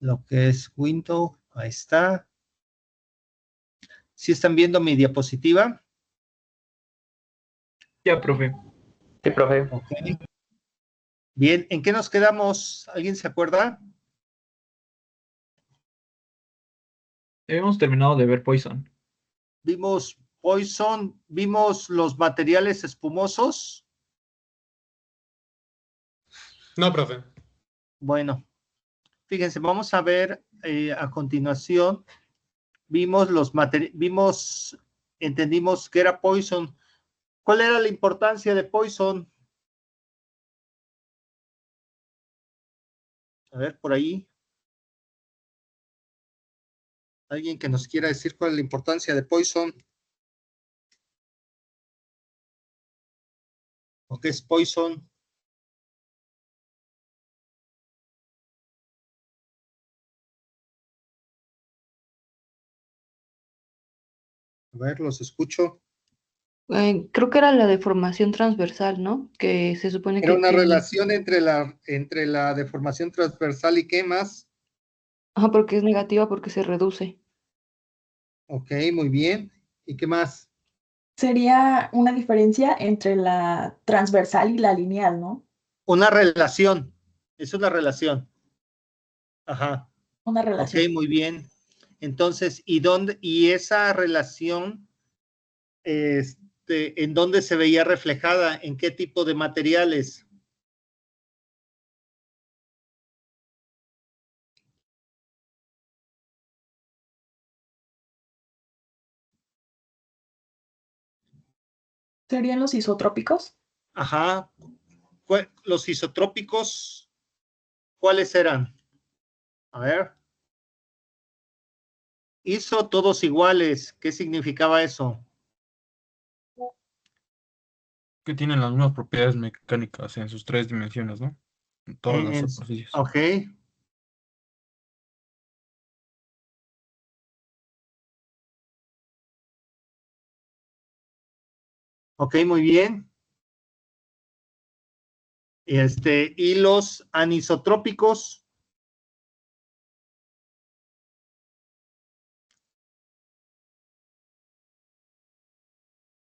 lo que es Windows. Ahí está. ¿Sí están viendo mi diapositiva? Ya, profe. Sí, profe. Ok. Bien, ¿en qué nos quedamos? ¿Alguien se acuerda? Hemos terminado de ver Poison. Vimos Poison, vimos los materiales espumosos. No, profe. Bueno, fíjense, vamos a ver a continuación. Entendimos que era Poison. ¿Cuál era la importancia de Poison? A ver, por ahí. ¿Alguien que nos quiera decir cuál es la importancia de Poison? ¿O qué es Poison? A ver, los escucho. Creo que era la deformación transversal, ¿no? Que se supone Era que una tiene. relación entre la deformación transversal y qué más. Ajá, porque es negativa porque se reduce. Ok, muy bien. ¿Y qué más? Sería una diferencia entre la transversal y la lineal, ¿no? Una relación. Es una relación. Ajá. Una Ok, relación. muy bien. Entonces, ¿y esa relación, en dónde se veía reflejada? ¿En qué tipo de materiales? ¿Serían los isotrópicos? Ajá. Los isotrópicos, ¿cuáles eran? A ver. Iso todos iguales. ¿Qué significaba eso? Que tienen las mismas propiedades mecánicas en sus tres dimensiones, ¿no? En todas las superficies. Ok. Ok, muy bien. Y los anisotrópicos.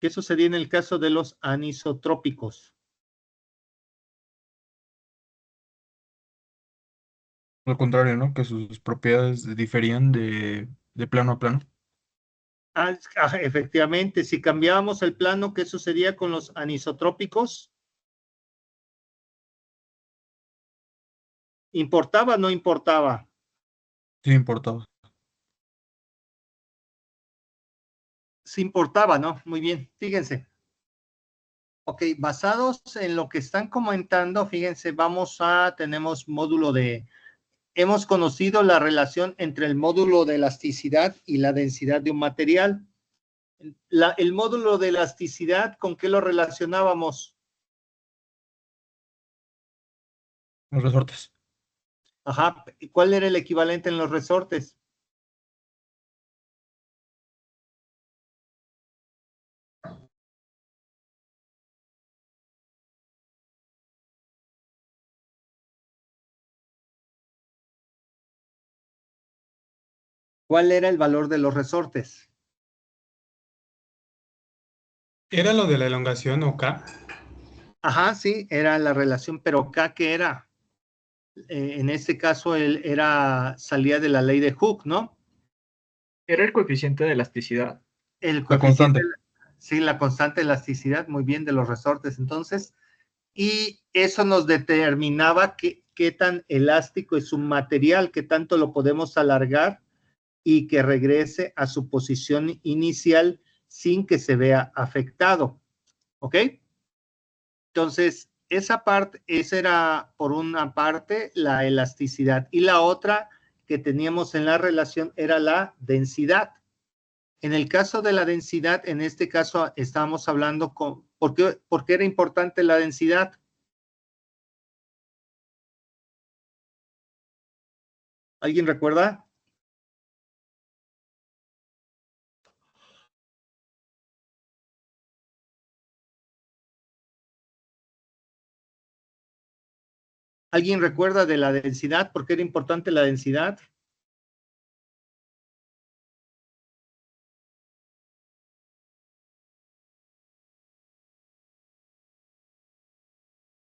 ¿Qué sucedía en el caso de los anisotrópicos? Al contrario, ¿no? Que sus propiedades diferían de plano a plano. Efectivamente, si cambiábamos el plano, ¿qué sucedía con los anisotrópicos? ¿Importaba o no importaba? Sí, importaba. Sí importaba, ¿no? Muy bien, fíjense. Ok, basados en lo que están comentando, fíjense, tenemos hemos conocido la relación entre el módulo de elasticidad y la densidad de un material. El módulo de elasticidad, ¿con qué lo relacionábamos? Los resortes. Ajá, ¿cuál era el equivalente en los resortes? ¿Cuál era el valor de los resortes? ¿Era lo de la elongación o K? Ajá, sí, era la relación, pero K, ¿qué era? En este caso, salía de la ley de Hooke, ¿no? Era el coeficiente de elasticidad. El La coeficiente, constante. sí, la constante elasticidad, muy bien, de los resortes, entonces, y eso nos determinaba qué tan elástico es un material, qué tanto lo podemos alargar y que regrese a su posición inicial sin que se vea afectado, ¿ok? Entonces, esa era por una parte la elasticidad y la otra que teníamos en la relación era la densidad. En el caso de la densidad, en este caso estábamos hablando ¿por qué era importante la densidad? ¿Alguien recuerda? ¿Alguien recuerda de la densidad? ¿Por qué era importante la densidad?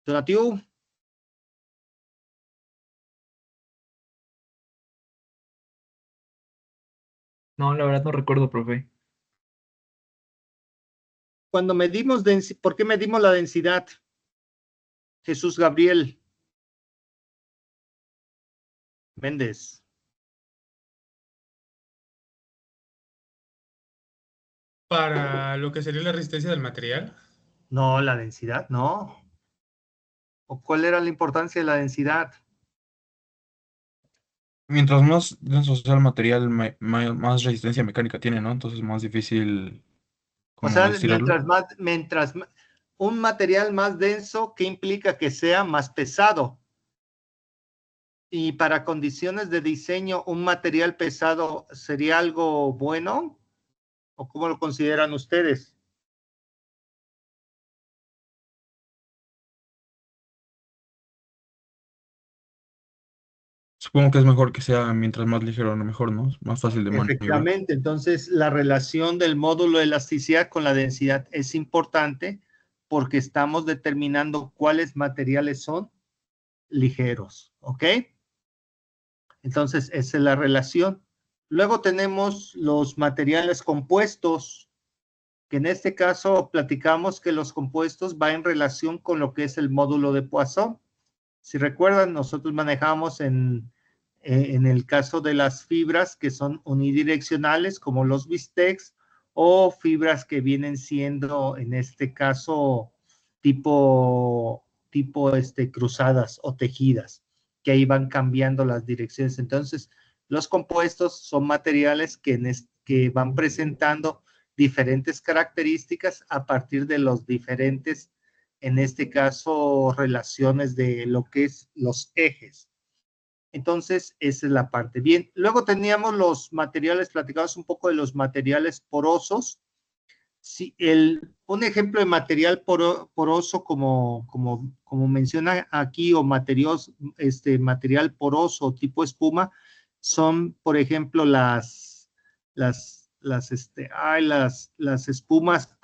Donatiu. No, la verdad no recuerdo, profe. Cuando medimos ¿por qué medimos la densidad? Jesús Gabriel Méndez. Para lo que sería la resistencia del material. No, la densidad, no. ¿O cuál era la importancia de la densidad? Mientras más denso sea el material, más resistencia mecánica tiene, ¿no? Entonces más difícil O como sea, estirarlo. un material más denso, ¿qué implica que sea más pesado? Y para condiciones de diseño, ¿un material pesado sería algo bueno? ¿O cómo lo consideran ustedes? Supongo que es mejor que sea mientras más ligero, mejor, ¿no? Es más fácil de maniobrar. Efectivamente, entonces la relación del módulo de elasticidad con la densidad es importante porque estamos determinando cuáles materiales son ligeros, ¿ok? Entonces, esa es la relación. Luego tenemos los materiales compuestos, que en este caso platicamos que los compuestos van en relación con lo que es el módulo de Poisson. Si recuerdan, nosotros manejamos en el caso de las fibras que son unidireccionales, como los bistecs, o fibras que vienen siendo, en este caso, tipo cruzadas o tejidas, que ahí van cambiando las direcciones. Entonces, los compuestos son materiales que van presentando diferentes características a partir de los diferentes, en este caso, relaciones de lo que es los ejes. Entonces, esa es la parte. Bien, luego teníamos los materiales, platicamos un poco de los materiales porosos. Sí, un ejemplo de material poroso, como menciona aquí, o material poroso tipo espuma, son, por ejemplo, las espumas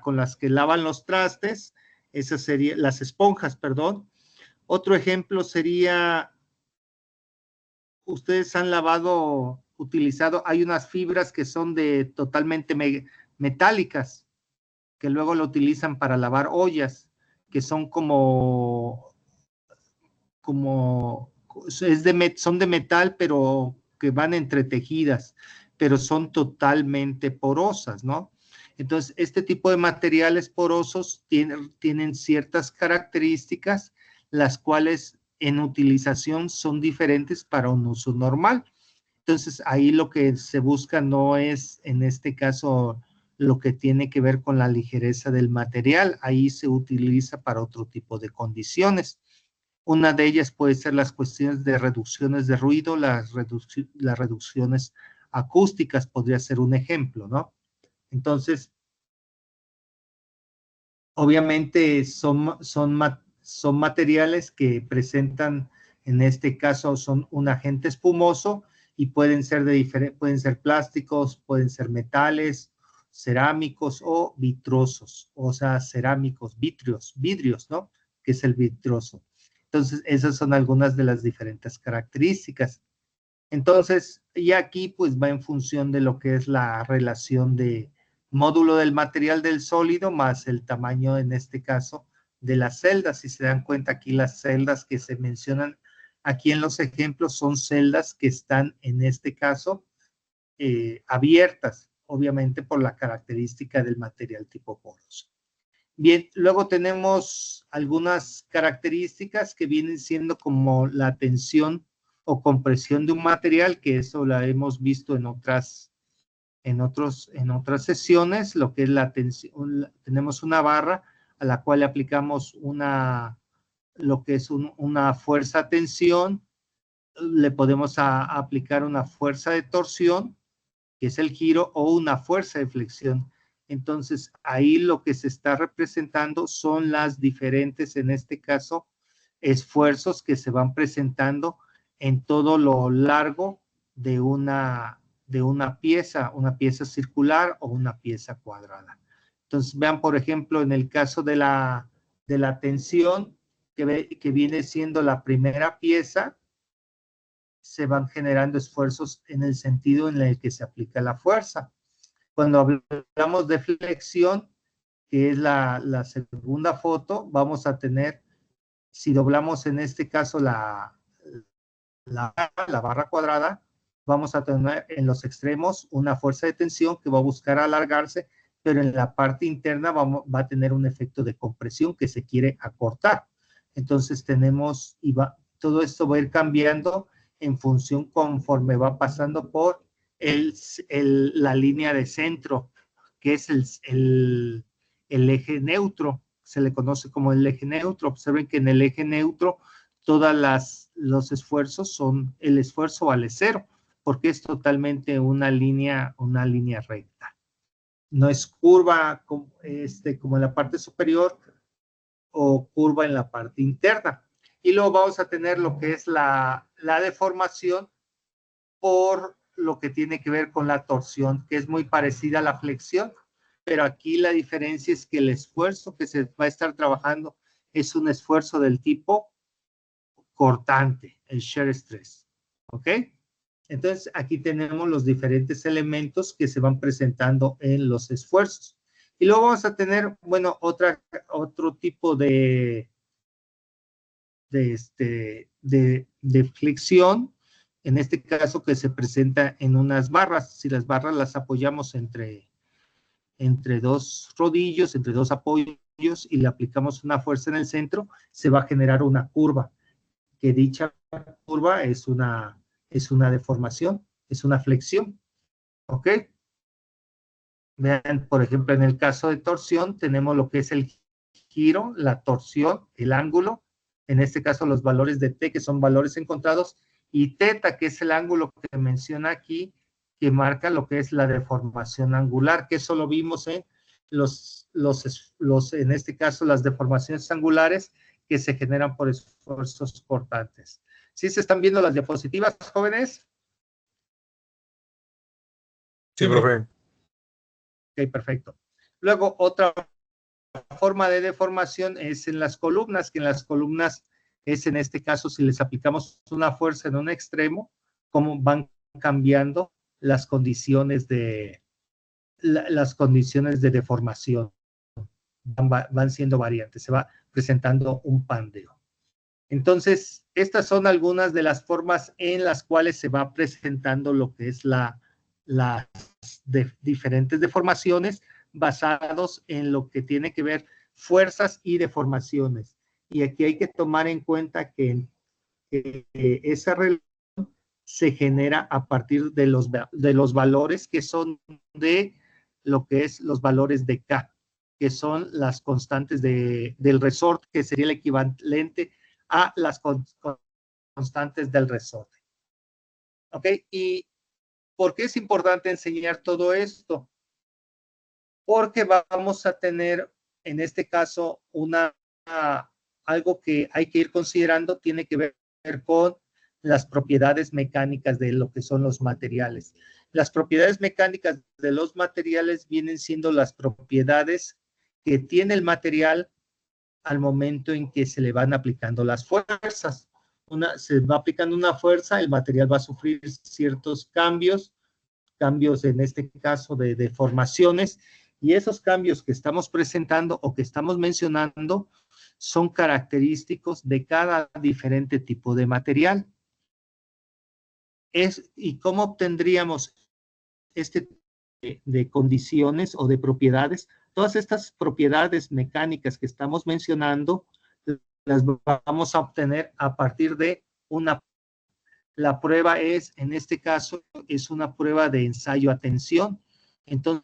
con las que lavan los trastes, esas serían las esponjas, perdón. Otro ejemplo sería, ustedes han utilizado, hay unas fibras que son totalmente metálicas, que luego lo utilizan para lavar ollas, que son son de metal, pero que van entretejidas, pero son totalmente porosas, ¿no? Entonces, este tipo de materiales porosos tienen ciertas características, las cuales en utilización son diferentes para un uso normal. Entonces, ahí lo que se busca no es, en este caso, lo que tiene que ver con la ligereza del material. Ahí se utiliza para otro tipo de condiciones. Una de ellas puede ser las cuestiones de reducciones de ruido, las reducciones acústicas podría ser un ejemplo, ¿no? Entonces, obviamente son materiales que presentan, en este caso, son un agente espumoso y pueden ser plásticos, pueden ser metales, cerámicos o vitrosos, o sea, cerámicos, vidrios, ¿no? Que es el vitroso. Entonces, esas son algunas de las diferentes características. Entonces, y aquí pues va en función de lo que es la relación de módulo del material del sólido más el tamaño, en este caso, de las celdas. Si se dan cuenta aquí, las celdas que se mencionan aquí en los ejemplos son celdas que están, en este caso, abiertas, obviamente por la característica del material tipo poroso. Bien, luego tenemos algunas características que vienen siendo como la tensión o compresión de un material, que eso la hemos visto en otras sesiones, lo que es la tensión. Tenemos una barra a la cual le aplicamos lo que es una fuerza tensión, le podemos aplicar una fuerza de torsión, que es el giro, o una fuerza de flexión. Entonces, ahí lo que se está representando son las diferentes, en este caso, esfuerzos que se van presentando en todo lo largo de una pieza circular o una pieza cuadrada. Entonces, vean, por ejemplo, en el caso de la tensión, que viene siendo la primera pieza, se van generando esfuerzos en el sentido en el que se aplica la fuerza. Cuando hablamos de flexión, que es la segunda foto, vamos a tener, si doblamos en este caso la barra cuadrada, vamos a tener en los extremos una fuerza de tensión que va a buscar alargarse, pero en la parte interna va a tener un efecto de compresión que se quiere acortar. Entonces tenemos, todo esto va a ir cambiando en función conforme va pasando por la línea de centro, que es el eje neutro, se le conoce como el eje neutro. Observen que en el eje neutro todos los esfuerzos son, el esfuerzo vale cero, porque es totalmente una línea recta. No es curva como en la parte superior o curva en la parte interna. Y luego vamos a tener lo que es la deformación por lo que tiene que ver con la torsión, que es muy parecida a la flexión, pero aquí la diferencia es que el esfuerzo que se va a estar trabajando es un esfuerzo del tipo cortante, el shear stress, ¿ok? Entonces, aquí tenemos los diferentes elementos que se van presentando en los esfuerzos. Y luego vamos a tener, bueno, otro tipo de flexión, en este caso que se presenta en unas barras. Si las barras las apoyamos entre dos rodillos, entre dos apoyos, y le aplicamos una fuerza en el centro, se va a generar una curva, que dicha curva es una deformación, es una flexión, ¿ok? Vean, por ejemplo, en el caso de torsión, tenemos lo que es el giro, la torsión, el ángulo, en este caso los valores de T, que son valores encontrados, y θ, que es el ángulo que menciona aquí, que marca lo que es la deformación angular, que eso lo vimos en en este caso, las deformaciones angulares que se generan por esfuerzos cortantes. ¿Sí se están viendo las diapositivas, jóvenes? Sí, profe. Ok, perfecto. Luego, otra forma de deformación es en las columnas, que en las columnas es en este caso, si les aplicamos una fuerza en un extremo, cómo van cambiando las condiciones de deformación. Van siendo variantes, se va presentando un pandeo. Entonces, estas son algunas de las formas en las cuales se va presentando lo que es las diferentes deformaciones basados en lo que tiene que ver fuerzas y deformaciones. Y aquí hay que tomar en cuenta que esa relación se genera a partir de los valores que son de lo que es los valores de K, que son las constantes del resorte, que sería el equivalente a las constantes del resorte. ¿Ok? ¿Y por qué es importante enseñar todo esto? Porque vamos a tener, en este caso, algo que hay que ir considerando, tiene que ver con las propiedades mecánicas de lo que son los materiales. Las propiedades mecánicas de los materiales vienen siendo las propiedades que tiene el material al momento en que se le van aplicando las fuerzas. Se va aplicando una fuerza, el material va a sufrir ciertos cambios en este caso de deformaciones, y esos cambios que estamos presentando o que estamos mencionando son característicos de cada diferente tipo de material. ¿Y cómo obtendríamos este tipo de condiciones o de propiedades? Todas estas propiedades mecánicas que estamos mencionando las vamos a obtener a partir de la prueba en este caso, es una prueba de ensayo a tensión. Entonces,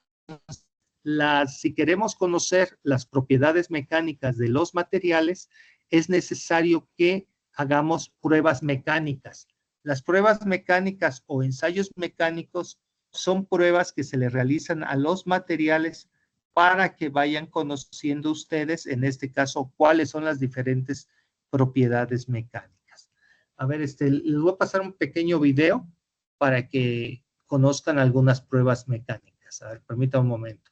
si queremos conocer las propiedades mecánicas de los materiales, es necesario que hagamos pruebas mecánicas. Las pruebas mecánicas o ensayos mecánicos son pruebas que se le realizan a los materiales para que vayan conociendo ustedes, en este caso, cuáles son las diferentes propiedades mecánicas. A ver, les voy a pasar un pequeño video para que conozcan algunas pruebas mecánicas. A ver, permítame un momento.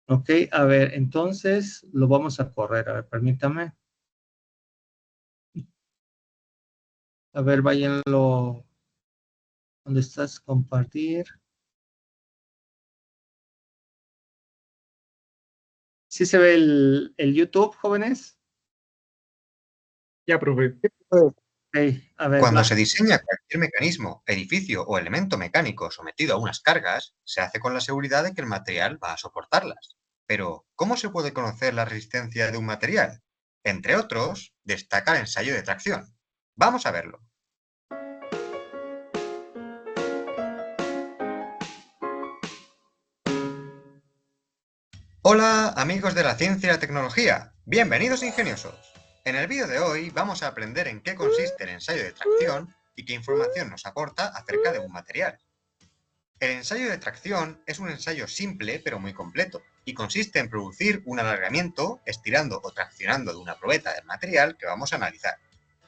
Ok, a ver, entonces lo vamos a correr. A ver, permítame. A ver, váyanlo. ¿Dónde estás? Compartir. ¿Sí se ve el YouTube, jóvenes? Ya, profe. Ok, a ver, Cuando va. se diseña cualquier mecanismo, edificio o elemento mecánico sometido a unas cargas, se hace con la seguridad de que el material va a soportarlas. Pero, ¿cómo se puede conocer la resistencia de un material? Entre otros, destaca el ensayo de tracción. Vamos a verlo. Hola, amigos de la ciencia y la tecnología. Bienvenidos ingeniosos. En el vídeo de hoy vamos a aprender en qué consiste el ensayo de tracción y qué información nos aporta acerca de un material. El ensayo de tracción es un ensayo simple pero muy completo y consiste en producir un alargamiento estirando o traccionando de una probeta del material que vamos a analizar.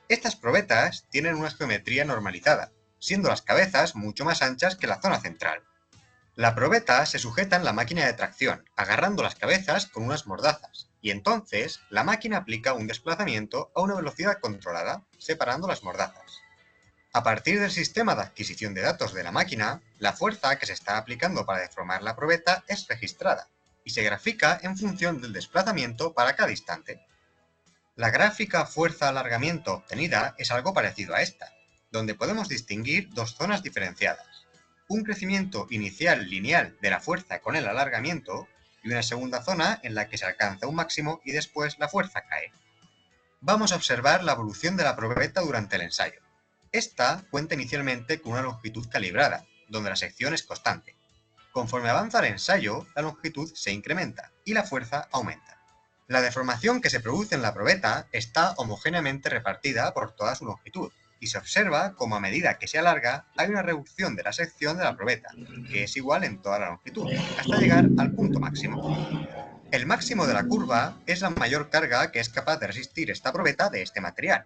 Estas probetas tienen una geometría normalizada, siendo las cabezas mucho más anchas que la zona central. La probeta se sujeta en la máquina de tracción, agarrando las cabezas con unas mordazas, y entonces la máquina aplica un desplazamiento a una velocidad controlada, separando las mordazas. A partir del sistema de adquisición de datos de la máquina, la fuerza que se está aplicando para deformar la probeta es registrada y se grafica en función del desplazamiento para cada instante. La gráfica fuerza-alargamiento obtenida es algo parecido a esta, donde podemos distinguir dos zonas diferenciadas: un crecimiento inicial lineal de la fuerza con el alargamiento y una segunda zona en la que se alcanza un máximo y después la fuerza cae. Vamos a observar la evolución de la probeta durante el ensayo. Esta cuenta inicialmente con una longitud calibrada, donde la sección es constante. Conforme avanza el ensayo, la longitud se incrementa y la fuerza aumenta. La deformación que se produce en la probeta está homogéneamente repartida por toda su longitud, y se observa como a medida que se alarga hay una reducción de la sección de la probeta, que es igual en toda la longitud, hasta llegar al punto máximo. El máximo de la curva es la mayor carga que es capaz de resistir esta probeta de este material.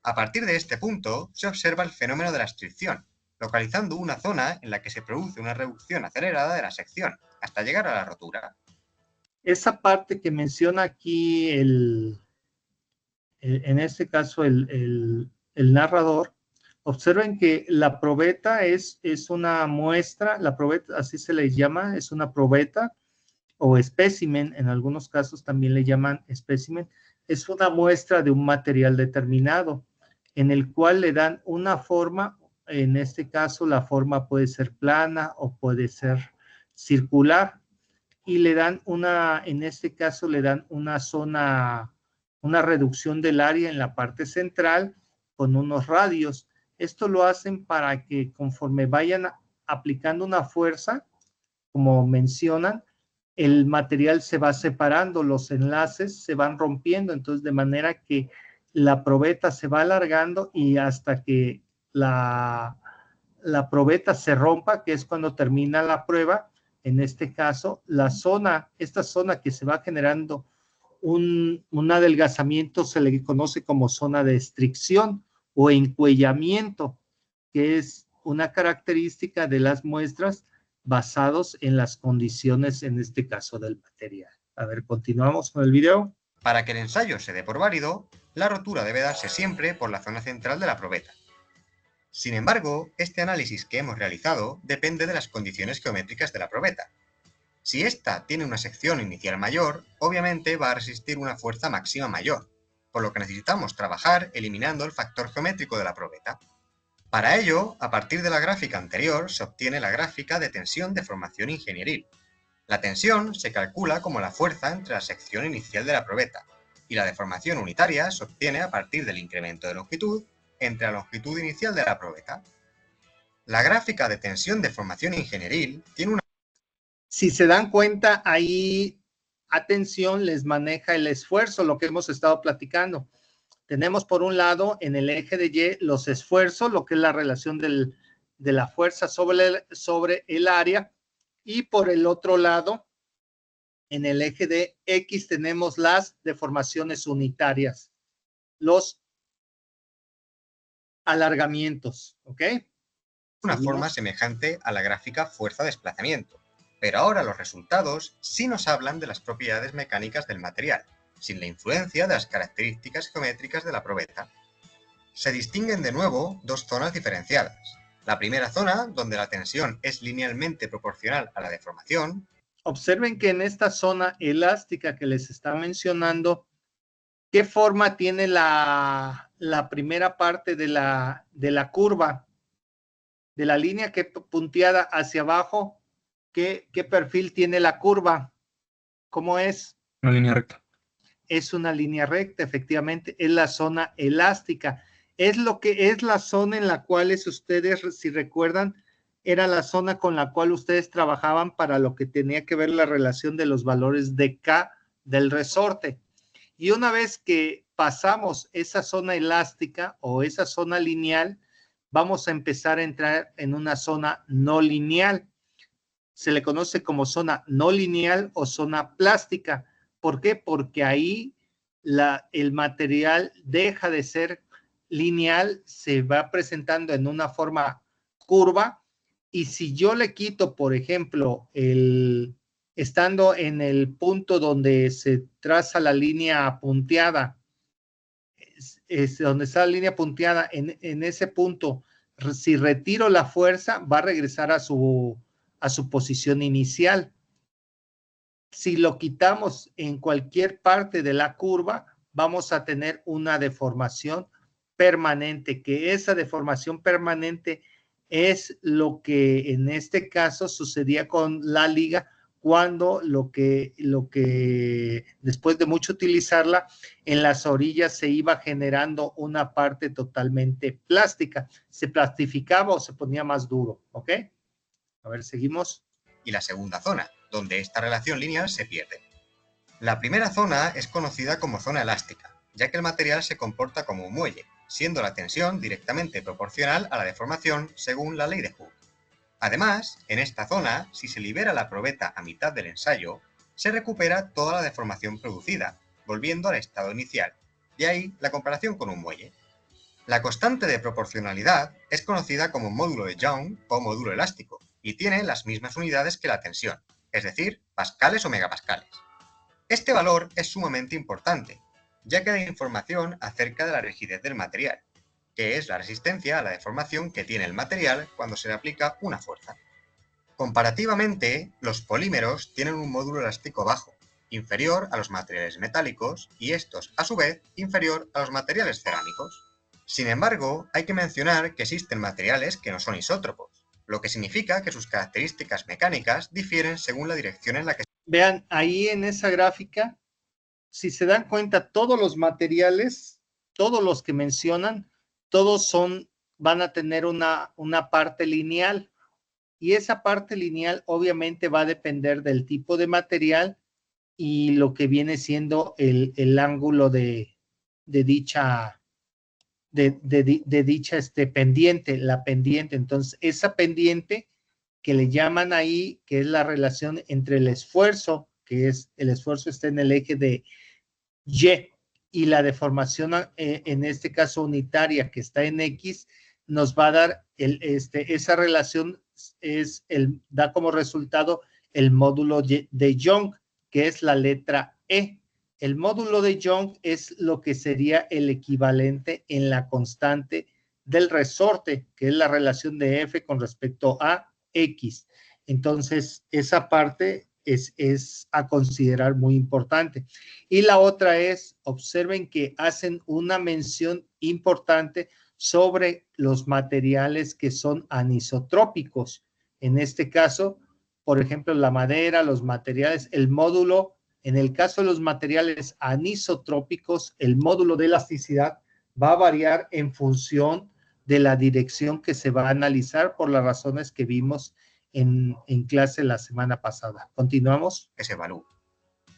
A partir de este punto se observa el fenómeno de la estricción, localizando una zona en la que se produce una reducción acelerada de la sección, hasta llegar a la rotura. Esa parte que menciona aquí en este caso el narrador, observen que la probeta es una muestra, la probeta así se le llama, es una probeta o espécimen, en algunos casos también le llaman espécimen, es una muestra de un material determinado, en el cual le dan una forma, en este caso la forma puede ser plana o puede ser circular, y le dan en este caso le dan una zona, una reducción del área en la parte central con unos radios. Esto lo hacen para que conforme vayan aplicando una fuerza, como mencionan, el material se va separando, los enlaces se van rompiendo, entonces de manera que la probeta se va alargando y hasta que la probeta se rompa, que es cuando termina la prueba. En este caso, esta zona que se va generando un adelgazamiento se le conoce como zona de estricción o encuellamiento, que es una característica de las muestras basados en las condiciones, en este caso, del material. A ver, continuamos con el video. Para que el ensayo se dé por válido, la rotura debe darse siempre por la zona central de la probeta. Sin embargo, este análisis que hemos realizado depende de las condiciones geométricas de la probeta. Si ésta tiene una sección inicial mayor, obviamente va a resistir una fuerza máxima mayor, por lo que necesitamos trabajar eliminando el factor geométrico de la probeta. Para ello, a partir de la gráfica anterior se obtiene la gráfica de tensión de formación ingenieril. La tensión se calcula como la fuerza entre la sección inicial de la probeta, y la deformación unitaria se obtiene a partir del incremento de longitud entre la longitud inicial de la probeta. La gráfica de tensión de formación ingenieril tiene una... Si se dan cuenta, ahí atención les maneja el esfuerzo, lo que hemos estado platicando. Tenemos por un lado en el eje de Y los esfuerzos, lo que es la relación de la fuerza sobre el área, y por el otro lado, en el eje de X tenemos las deformaciones unitarias, los alargamientos, ¿ok? Una forma semejante a la gráfica fuerza-desplazamiento, pero ahora los resultados sí nos hablan de las propiedades mecánicas del material, sin la influencia de las características geométricas de la probeta. Se distinguen de nuevo dos zonas diferenciadas. La primera zona, donde la tensión es linealmente proporcional a la deformación. Observen que en esta zona elástica que les está mencionando, ¿qué forma tiene la primera parte de la curva? De la línea que punteada hacia abajo, ¿qué perfil tiene la curva? ¿Cómo es? Una línea recta. Es una línea recta, efectivamente, es la zona elástica. Es lo que es la zona en la cual ustedes, si recuerdan, era la zona con la cual ustedes trabajaban para lo que tenía que ver la relación de los valores de K del resorte. Y una vez que pasamos esa zona elástica o esa zona lineal, vamos a empezar a entrar en una zona no lineal. Se le conoce como zona no lineal o zona plástica. ¿Por qué? Porque ahí el material deja de ser lineal, se va presentando en una forma curva, y si yo le quito, por ejemplo, estando en el punto donde se traza la línea punteada, donde está la línea punteada, en ese punto, si retiro la fuerza, va a regresar a su posición inicial. Si lo quitamos en cualquier parte de la curva, vamos a tener una deformación permanente, que esa deformación permanente es lo que en este caso sucedía con la liga, cuando lo que después de mucho utilizarla, en las orillas se iba generando una parte totalmente plástica, se plastificaba o se ponía más duro, ¿ok? A ver, seguimos. Y la segunda zona, donde esta relación lineal se pierde. La primera zona es conocida como zona elástica, ya que el material se comporta como un muelle, siendo la tensión directamente proporcional a la deformación según la ley de Hooke. Además, en esta zona, si se libera la probeta a mitad del ensayo, se recupera toda la deformación producida, volviendo al estado inicial, de ahí la comparación con un muelle. La constante de proporcionalidad es conocida como módulo de Young o módulo elástico, y tiene las mismas unidades que la tensión, es decir, pascales o megapascales. Este valor es sumamente importante, ya que da información acerca de la rigidez del material, que es la resistencia a la deformación que tiene el material cuando se le aplica una fuerza. Comparativamente, los polímeros tienen un módulo elástico bajo, inferior a los materiales metálicos, y estos, a su vez, inferior a los materiales cerámicos. Sin embargo, hay que mencionar que existen materiales que no son isótropos, lo que significa que sus características mecánicas difieren según la dirección en la que... Vean, ahí en esa gráfica, si se dan cuenta, todos los materiales, todos los que mencionan, todos van a tener una parte lineal, y esa parte lineal obviamente va a depender del tipo de material y lo que viene siendo el ángulo de dicha pendiente, la pendiente. Entonces, esa pendiente que le llaman ahí, que es la relación entre el esfuerzo, que es el esfuerzo está en el eje de Y la deformación, en este caso unitaria, que está en X, nos va a dar esa relación, da como resultado el módulo de Young, que es la letra E. El módulo de Young es lo que sería el equivalente en la constante del resorte, que es la relación de F con respecto a X. Entonces, esa parte es a considerar muy importante. Y la otra es, observen que hacen una mención importante sobre los materiales que son anisotrópicos. En este caso, por ejemplo, la madera, los materiales, el módulo En el caso de los materiales anisotrópicos, el módulo de elasticidad va a variar en función de la dirección que se va a analizar por las razones que vimos en clase la semana pasada. ¿Continuamos? Que se evalúe.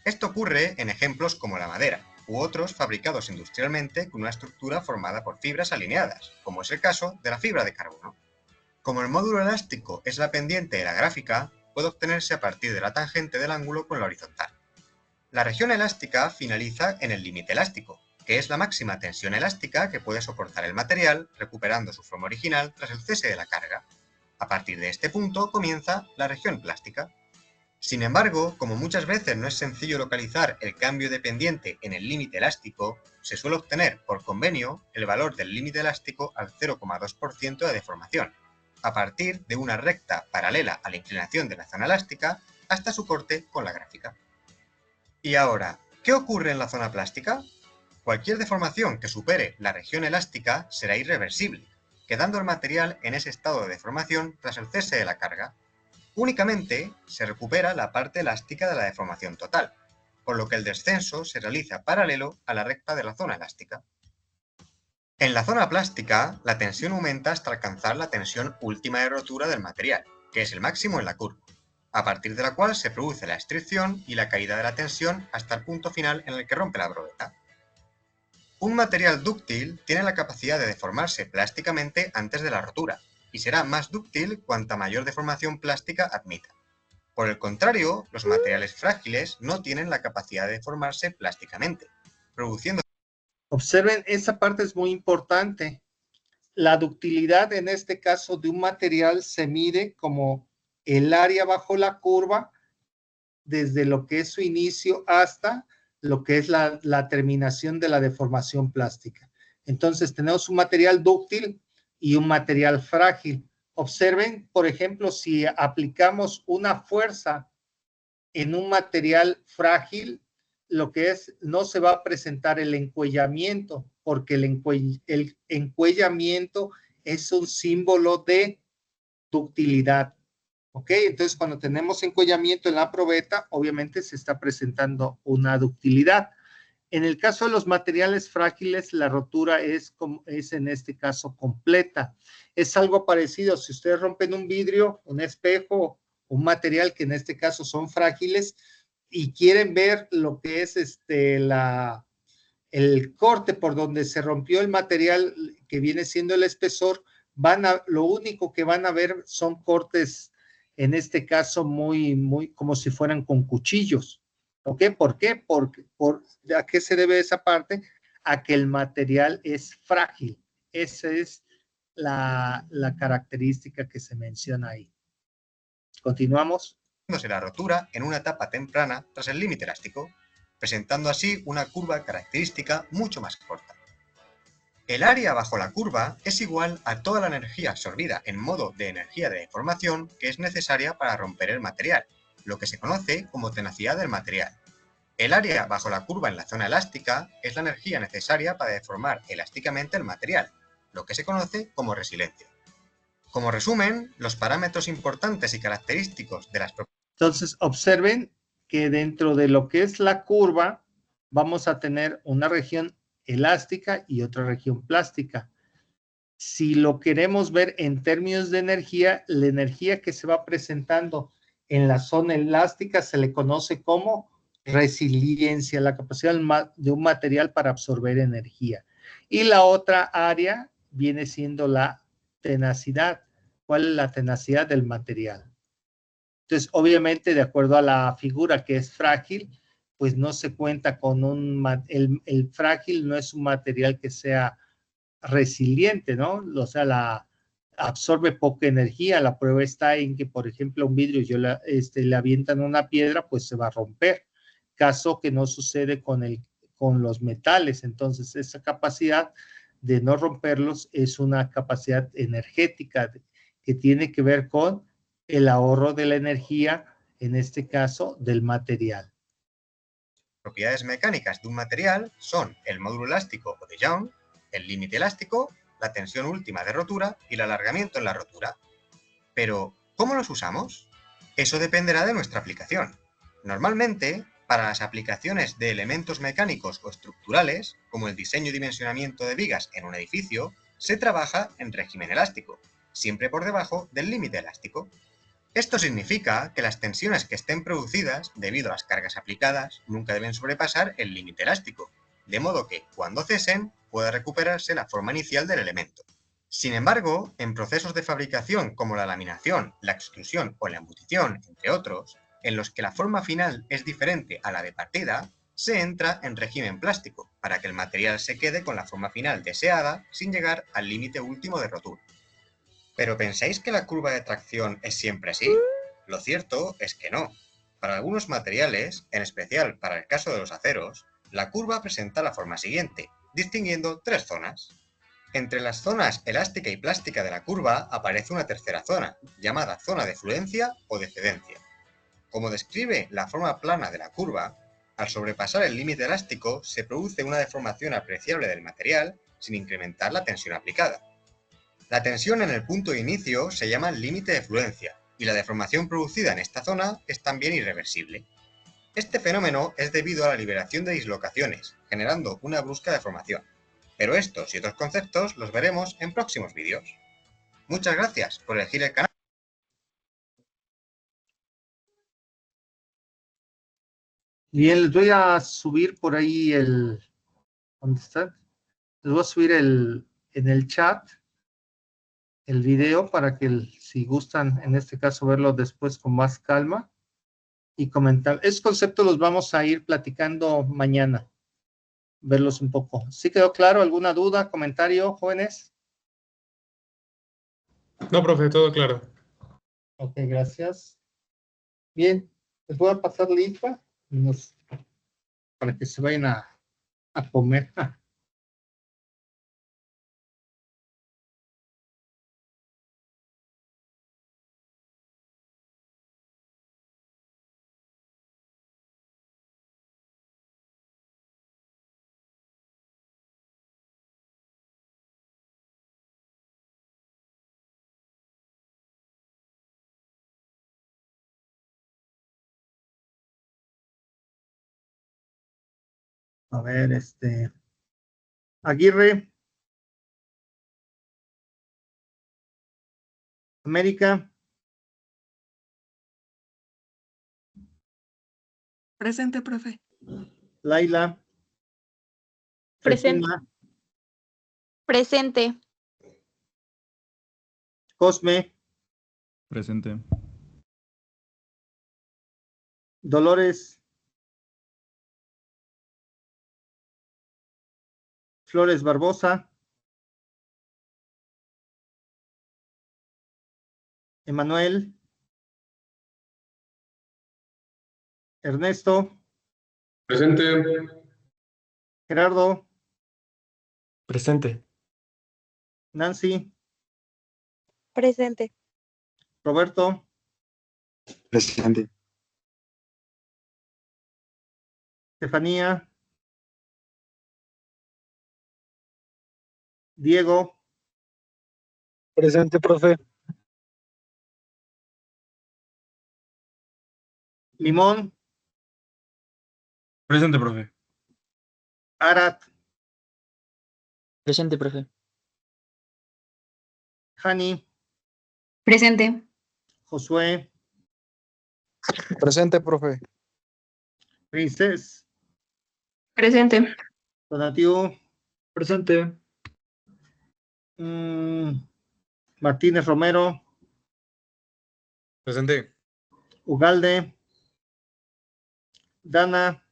Esto ocurre en ejemplos como la madera, u otros fabricados industrialmente con una estructura formada por fibras alineadas, como es el caso de la fibra de carbono. Como el módulo elástico es la pendiente de la gráfica, puede obtenerse a partir de la tangente del ángulo con la horizontal. La región elástica finaliza en el límite elástico, que es la máxima tensión elástica que puede soportar el material, recuperando su forma original tras el cese de la carga. A partir de este punto comienza la región plástica. Sin embargo, como muchas veces no es sencillo localizar el cambio de pendiente en el límite elástico, se suele obtener por convenio el valor del límite elástico al 0,2% de deformación, a partir de una recta paralela a la inclinación de la zona elástica hasta su corte con la gráfica. Y ahora, ¿qué ocurre en la zona plástica? Cualquier deformación que supere la región elástica será irreversible, quedando el material en ese estado de deformación tras el cese de la carga. Únicamente se recupera la parte elástica de la deformación total, por lo que el descenso se realiza paralelo a la recta de la zona elástica. En la zona plástica, la tensión aumenta hasta alcanzar la tensión última de rotura del material, que es el máximo en la curva, a partir de la cual se produce la estricción y la caída de la tensión hasta el punto final en el que rompe la probeta. Un material dúctil tiene la capacidad de deformarse plásticamente antes de la rotura, y será más dúctil cuanta mayor deformación plástica admita. Por el contrario, los materiales frágiles no tienen la capacidad de deformarse plásticamente, produciendo... Observen, esa parte es muy importante. La ductilidad en este caso de un material se mide como el área bajo la curva desde lo que es su inicio hasta lo que es la terminación de la deformación plástica. Entonces tenemos un material dúctil y un material frágil. Observen, por ejemplo, si aplicamos una fuerza en un material frágil, lo que es, no se va a presentar el encuellamiento, porque el encuellamiento es un símbolo de ductilidad. ¿Ok? Entonces, cuando tenemos encuellamiento en la probeta, obviamente se está presentando una ductilidad. En el caso de los materiales frágiles, la rotura es en este caso completa. Es algo parecido. Si ustedes rompen un vidrio, un espejo, un material que en este caso son frágiles y quieren ver lo que es el corte por donde se rompió el material que viene siendo el espesor, lo único que van a ver son cortes, en este caso muy como si fueran con cuchillos. ¿Ok? ¿Por qué? ¿A qué se debe esa parte? A que el material es frágil. Esa es la característica que se menciona ahí. Continuamos. La rotura en una etapa temprana tras el límite elástico, presentando así una curva característica mucho más corta. El área bajo la curva es igual a toda la energía absorbida en modo de energía de deformación que es necesaria para romper el material, lo que se conoce como tenacidad del material. El área bajo la curva en la zona elástica es la energía necesaria para deformar elásticamente el material, lo que se conoce como resiliencia. Como resumen, los parámetros importantes y característicos de las propiedades. Entonces, observen que dentro de lo que es la curva, vamos a tener una región elástica y otra región plástica. Si lo queremos ver en términos de energía, la energía que se va presentando en la zona elástica se le conoce como resiliencia, la capacidad de un material para absorber energía. Y la otra área viene siendo la tenacidad. ¿Cuál es la tenacidad del material? Entonces, obviamente, de acuerdo a la figura que es frágil, pues no se cuenta con el frágil no es un material que sea resiliente, ¿no? O sea, absorbe poca energía. La prueba está en que, por ejemplo, un vidrio, le avientan una piedra, pues se va a romper. Caso que no sucede con los metales. Entonces, esa capacidad de no romperlos es una capacidad energética que tiene que ver con el ahorro de la energía, en este caso, del material. Propiedades mecánicas de un material son el módulo elástico o de Young, el límite elástico, la tensión última de rotura y el alargamiento en la rotura. Pero, ¿cómo los usamos? Eso dependerá de nuestra aplicación. Normalmente, Para las aplicaciones de elementos mecánicos o estructurales, como el diseño y dimensionamiento de vigas en un edificio, se trabaja en régimen elástico, siempre por debajo del límite elástico. Esto significa que las tensiones que estén producidas debido a las cargas aplicadas nunca deben sobrepasar el límite elástico, de modo que, cuando cesen, pueda recuperarse la forma inicial del elemento. Sin embargo, en procesos de fabricación como la laminación, la extrusión o la embutición, entre otros, en los que la forma final es diferente a la de partida, se entra en régimen plástico, para que el material se quede con la forma final deseada sin llegar al límite último de rotura. ¿Pero pensáis que la curva de tracción es siempre así? Lo cierto es que no. Para algunos materiales, en especial para el caso de los aceros, la curva presenta la forma siguiente, distinguiendo tres zonas. Entre las zonas elástica y plástica de la curva aparece una tercera zona, llamada zona de fluencia o de cedencia. Como describe la forma plana de la curva, al sobrepasar el límite elástico se produce una deformación apreciable del material sin incrementar la tensión aplicada. La tensión en el punto de inicio se llama límite de fluencia, y la deformación producida en esta zona es también irreversible. Este fenómeno es debido a la liberación de dislocaciones, generando una brusca deformación. Pero estos y otros conceptos los veremos en próximos vídeos. Muchas gracias por elegir el canal. Bien, les voy a subir por ahí ¿dónde está? Les voy a subir en el chat el video para que si gustan, en este caso, verlo después con más calma y comentar. Esos conceptos los vamos a ir platicando mañana, verlos un poco. ¿Sí quedó claro? ¿Alguna duda, comentario, jóvenes? No, profe, todo claro. Ok, gracias. Bien, les voy a pasar lista para que se vayan a comer. A ver, Aguirre, América, Presente, profe. Laila, Presente. Regina, Presente. Cosme, Presente. Dolores, Flores Barbosa, Emanuel, Ernesto, Presente. Gerardo, Presente. Nancy, Presente. Roberto, Presente. Estefanía, Diego, Presente, profe. Limón, Presente, profe. Arat, Presente, profe. Hani, Presente. Josué, Presente, profe. Princess, Presente. Donatiu, Presente. Martínez Romero, Presente. Ugalde, Dana,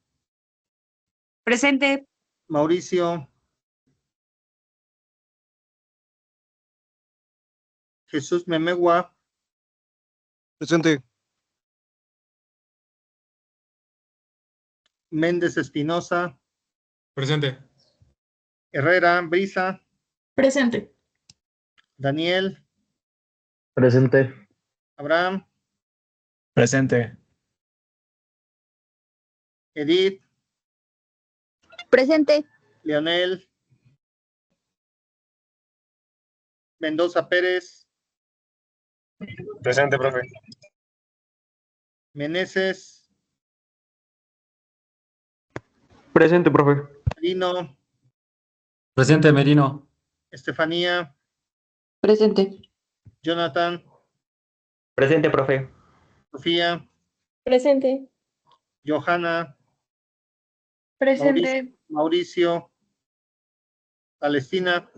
Presente. Mauricio, Jesús Memegua, Presente. Méndez Espinosa, Presente. Herrera, Brisa, Presente. Daniel, Presente. Abraham, Presente. Edith, Presente. Leonel, Mendoza Pérez, Presente, profe. Meneses, Presente, profe. Merino, Presente, Merino. Estefanía, Presente. Jonathan, Presente, profe. Sofía, Presente. Johanna, Presente. Mauricio, Palestina,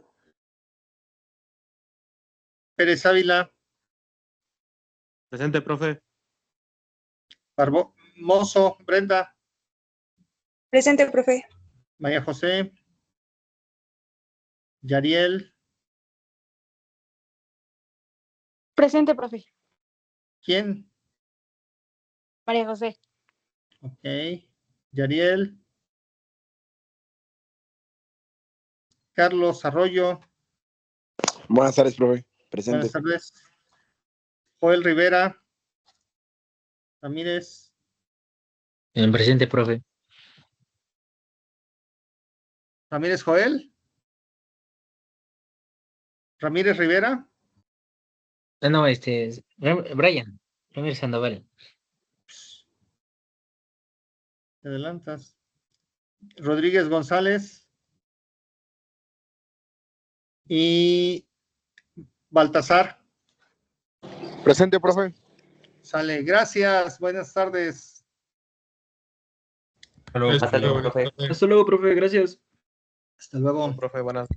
Pérez Ávila, Presente, profe. Mozo, Brenda, Presente, profe. María José, Yariel, Presente, profe. ¿quién? María José. Ok, Yariel, Carlos Arroyo, Buenas tardes, profe. buenas tardes. Joel Rivera, Ramírez, Presente, profe. Ramírez Joel, Ramírez Rivera, No, Brian. Ramírez Sandoval. te adelantas. Rodríguez González y Baltasar. Presente, profe. Sale, gracias, buenas tardes. Hasta luego. Hasta luego, profe. Hasta luego, profe, gracias. Hasta luego. Profe, buenas.